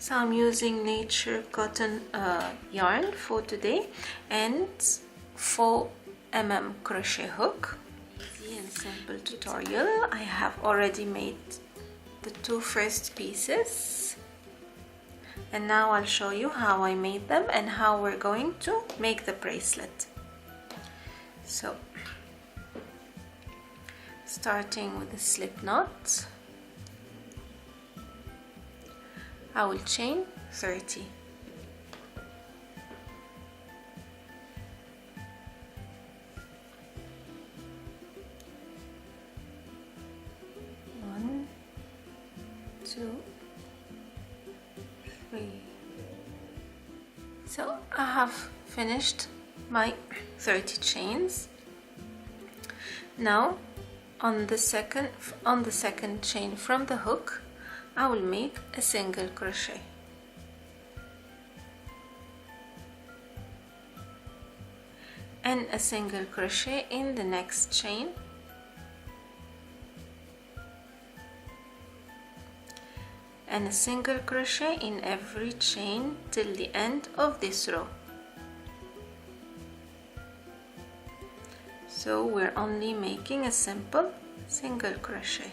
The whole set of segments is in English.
So I'm using nature cotton yarn for today and 4mm crochet hook. Easy and simple tutorial. I have already made the 2 first pieces, and now I'll show you how I made them and how we're going to make the bracelet. So starting with the slip knot, I will chain 30. One, 2, 3. So I have finished my 30 chains. Now on the second chain from the hook, I will make a single crochet. And a single crochet in the next chain. And a single crochet in every chain till the end of this row. So we're only making a simple single crochet.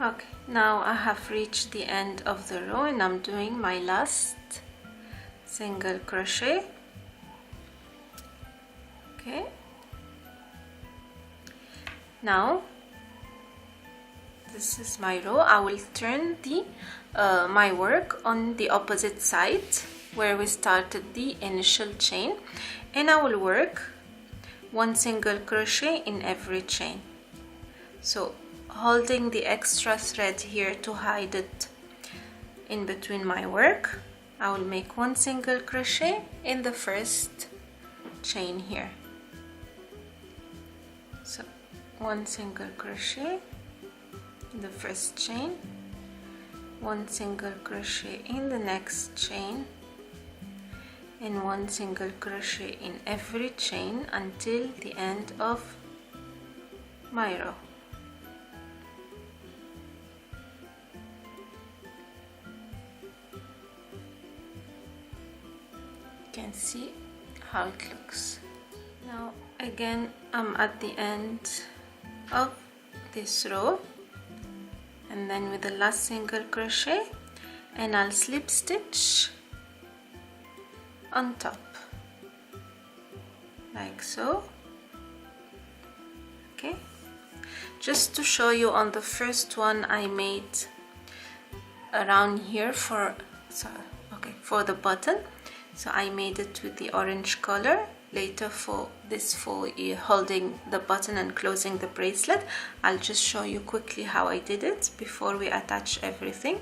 Okay, now I have reached the end of the row and I'm doing my last single crochet. Okay, now this is my row. I will turn the my work on the opposite side where we started the initial chain, and I will work 1 single crochet in every chain. So holding the extra thread here to hide it in between my work, I will make 1 single crochet in the first chain here. So 1 single crochet in the first chain, 1 single crochet in the next chain, and 1 single crochet in every chain until the end of my row. You can see how it looks. Now again, I'm at the end of this row, and then with the last single crochet, and I'll slip stitch on top like so. Okay, just to show you, on the first one I made around here for the button, so I made it with the orange color. Later for holding the button and closing the bracelet, I'll just show you quickly how I did it before we attach everything.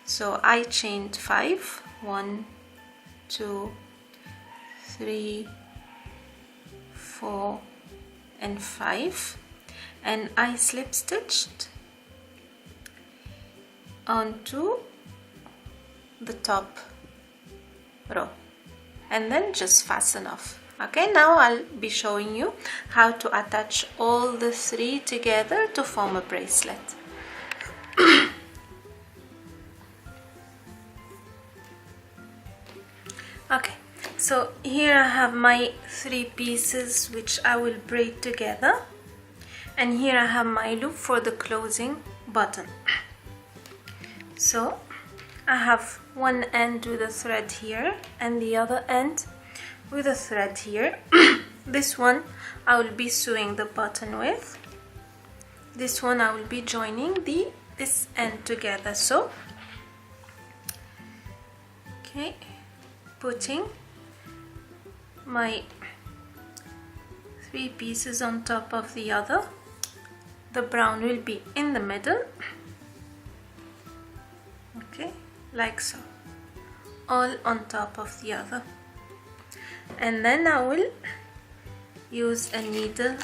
So I chained 5, 1, 2, 3, 4 and 5, and I slip stitched onto the top row and then just fasten off. Okay, now I'll be showing you how to attach all the 3 together to form a bracelet. Okay, so here I have my 3 pieces which I will braid together, and here I have my loop for the closing button. So I have one end with a thread here and the other end with a thread here. This one I will be sewing the button with. This one I will be joining this end together. So okay, putting my 3 pieces on top of the other. The brown will be in the middle. Okay, like so, all on top of the other. And then I will use a needle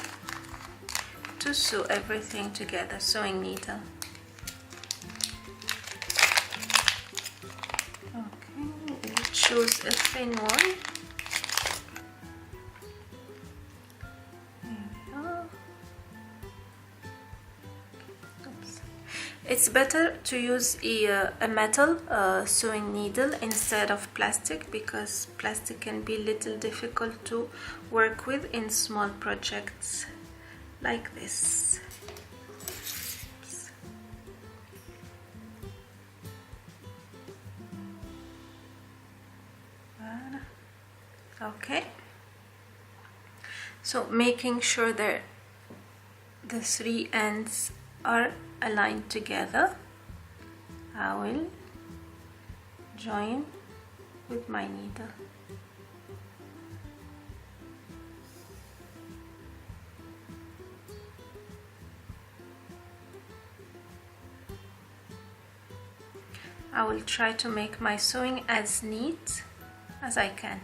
to sew everything together, sewing needle. Okay, choose a thin one. It's better to use a metal sewing needle instead of plastic, because plastic can be a little difficult to work with in small projects like this. Okay, so making sure that the three ends are aligned together, I will join with my needle. I will try to make my sewing as neat as I can.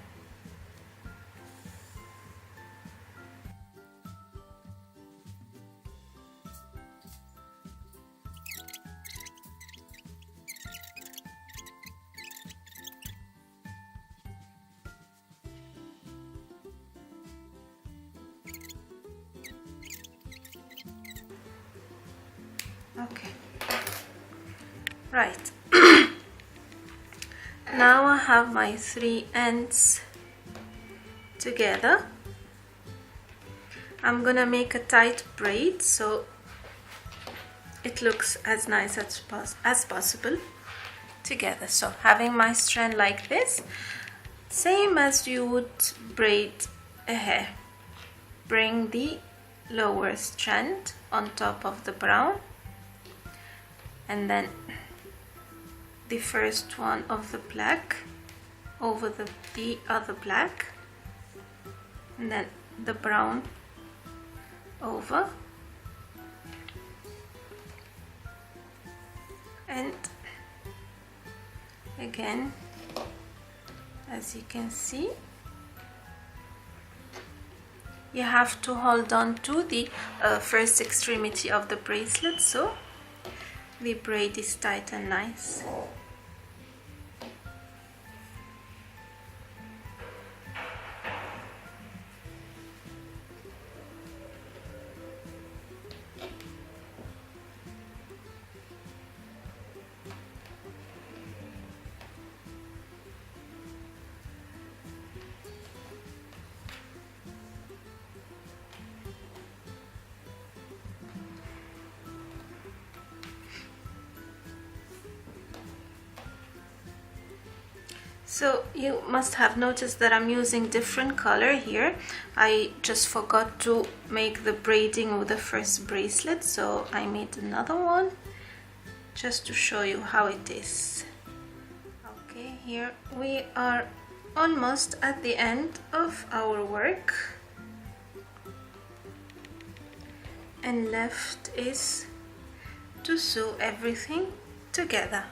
Okay, right. Now I have my three ends together. I'm gonna make a tight braid so it looks as nice as possible together. So having my strand like this, same as you would braid a hair, bring the lower strand on top of the brown, and then the first one of the black over the other black, and then the brown over, and again, as you can see, you have to hold on to the first extremity of the bracelet so the braid is tight and nice. So you must have noticed that I'm using different color here. I just forgot to make the braiding with the first bracelet, so I made another one just to show you how it is. Okay, here we are almost at the end of our work, and left is to sew everything together.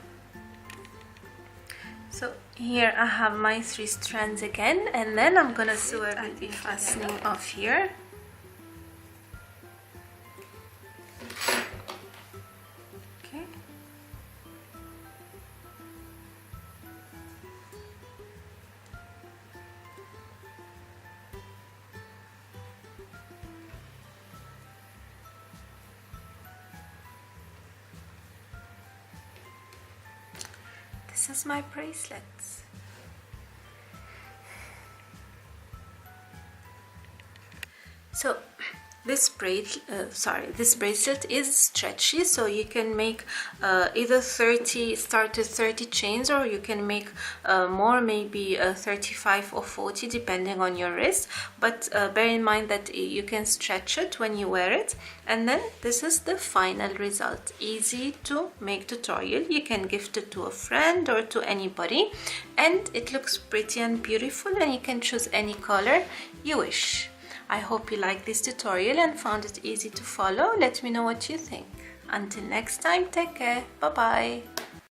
So here I have my three strands again, and then I'm gonna sew everything fastening off here. Okay. This is my bracelets. So this bracelet is stretchy, so you can make either 30 chains, or you can make more, maybe 35 or 40 depending on your wrist, but bear in mind that you can stretch it when you wear it. And then this is the final result. Easy to make tutorial. You can gift it to a friend or to anybody, and it looks pretty and beautiful, and you can choose any color you wish. I hope you liked this tutorial and found it easy to follow. Let me know what you think. Until next time, take care. Bye bye.